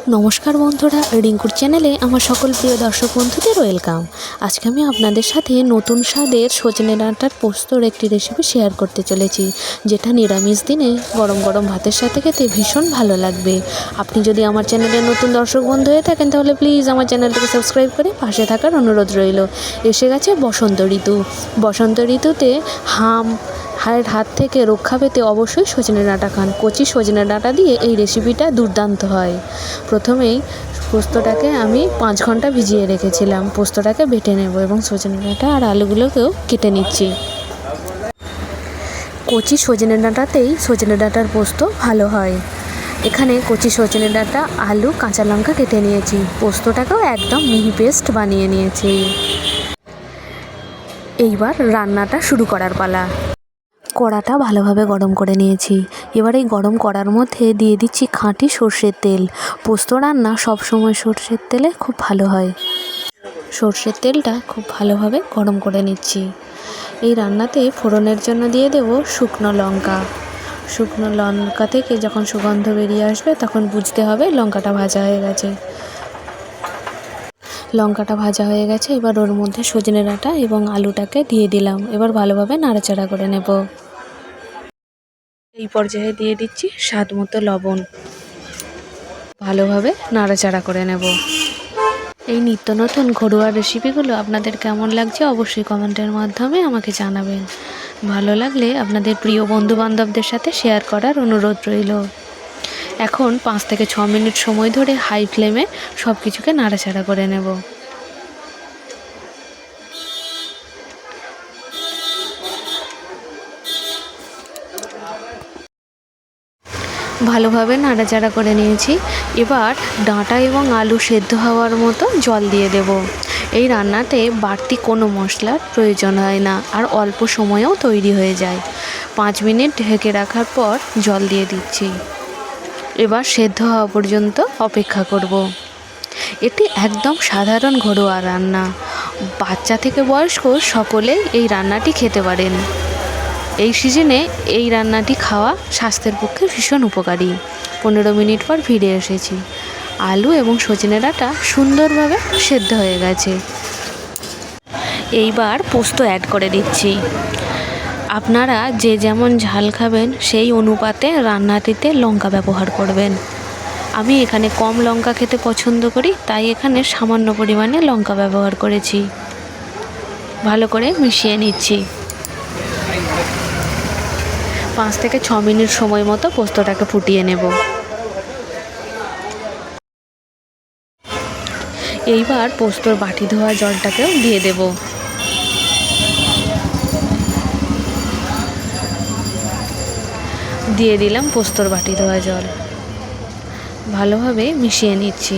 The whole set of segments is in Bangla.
নমস্কার বন্ধুরা, রিঙ্কুর চ্যানেলে আমার সকল প্রিয় দর্শক বন্ধুদের ওয়েলকাম। আজকে আমি আপনাদের সাথে নতুন স্বাদের সজনে ডাঁটার পোস্তর একটি রেসিপি শেয়ার করতে চলেছি, যেটা নিরামিষ দিনে গরম গরম ভাতের সাথে খেতে ভীষণ ভালো লাগবে। আপনি যদি আমার চ্যানেলের নতুন দর্শক বন্ধু হয়ে থাকেন তাহলে প্লিজ আমার চ্যানেলটাকে সাবস্ক্রাইব করে পাশে থাকার অনুরোধ রইল। এসে গেছে বসন্ত ঋতু। বসন্ত ঋতুতে হাত থেকে রক্ষা পেতে অবশ্যই সজনে ডাঁটা খান। কচি সজনে ডাঁটা দিয়ে এই রেসিপিটা দুর্দান্ত হয়। প্রথমেই পোস্তটাকে আমি 5 ঘন্টা ভিজিয়ে রেখেছিলাম। পোস্তটাকে বেটে নেব এবং সজনে ডাঁটা আর আলুগুলোকেও কেটে নিচ্ছি। কচি সজনে ডাঁটাতেই সজনে ডাঁটার পোস্ত ভালো হয়। এখানে কচি সজনে ডাঁটা, আলু, কাঁচা লঙ্কা কেটে নিয়েছি। পোস্তটাকেও একদম মিহি পেস্ট বানিয়ে নিয়েছি। এইবার রান্নাটা শুরু করার পালা। কড়াটা ভালোভাবে গরম করে নিয়েছি। এবার এই গরম কড়ার মধ্যে দিয়ে দিচ্ছি খাঁটি সর্ষের তেল। পোস্ত রান্না সবসময় সর্ষের তেলে খুব ভালো হয়। সর্ষের তেলটা খুব ভালোভাবে গরম করে নিচ্ছি। এই রান্নাতে ফোড়নের জন্য দিয়ে দেব শুকনো লঙ্কা। শুকনো লঙ্কা থেকে যখন সুগন্ধ বেরিয়ে আসবে তখন বুঝতে হবে লঙ্কাটা ভাজা হয়ে গেছে। লঙ্কাটা ভাজা হয়ে গেছে। এবার ওর মধ্যে সজনে ডাঁটা এবং আলুটাকে দিয়ে দিলাম। এবার ভালোভাবে নাড়াচাড়া করে নেব। এই পর্যায়ে দিয়ে দিচ্ছি স্বাদ মতো লবণ। ভালোভাবে নাড়াচাড়া করে নেব। এই নিত্য নতুন ঘরোয়া রেসিপিগুলো আপনাদের কেমন লাগছে অবশ্যই কমেন্টের মাধ্যমে আমাকে জানাবেন। ভালো লাগলে আপনাদের প্রিয় বন্ধু বান্ধবদের সাথে শেয়ার করার অনুরোধ রইল। এখন 5 থেকে 6 মিনিট সময় ধরে হাই ফ্লেমে সব কিছুকে নাড়াচাড়া করে নেব। ভালোভাবে নাড়াচাড়া করে নিয়েছি। এবার ডাঁটা এবং আলু সেদ্ধ হওয়ার মতো জল দিয়ে দেব। এই রান্নাতে বাড়তি কোনো মশলার প্রয়োজন হয় না আর অল্প সময়েও তৈরি হয়ে যায়। 5 মিনিট ঢেকে রাখার পর জল দিয়ে দিচ্ছি। এবার সেদ্ধ হওয়া পর্যন্ত অপেক্ষা করব। এটি একদম সাধারণ ঘরোয়া রান্না। বাচ্চা থেকে বয়স্ক সকলেই এই রান্নাটি খেতে পারেন। এই সিজনে এই রান্নাটি খাওয়া স্বাস্থ্যের পক্ষে ভীষণ উপকারী। 15 মিনিট পর ফিরে এসেছি। আলু এবং সজনে ডাঁটা সুন্দরভাবে সেদ্ধ হয়ে গেছে। এইবার পোস্ত অ্যাড করে দিচ্ছি। আপনারা যে যেমন ঝাল খাবেন সেই অনুপাতে রান্নাটিতে লঙ্কা ব্যবহার করবেন। আমি এখানে কম লঙ্কা খেতে পছন্দ করি, তাই এখানে সামান্য পরিমাণে লঙ্কা ব্যবহার করেছি। ভালো করে মিশিয়ে নিচ্ছি। 5 থেকে 6 মিনিট সময় মতো পোস্তটাকে ফুটিয়ে নেব। এইবার পোস্তর বাটি ধোয়া জলটাকেও দিয়ে দেব। দিয়ে দিলাম পোস্তর বাটি ধোয়া জল। ভালোভাবে মিশিয়ে নিচ্ছি।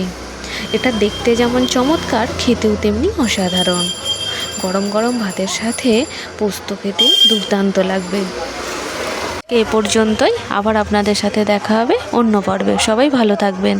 এটা দেখতে যেমন চমৎকার, খেতেও তেমনি অসাধারণ। গরম গরম ভাতের সাথে পোস্ত খেতে দুর্দান্ত লাগবে। এ পর্যন্তই। আবার আপনাদের সাথে দেখা হবে অন্য পর্বে। সবাই ভালো থাকবেন।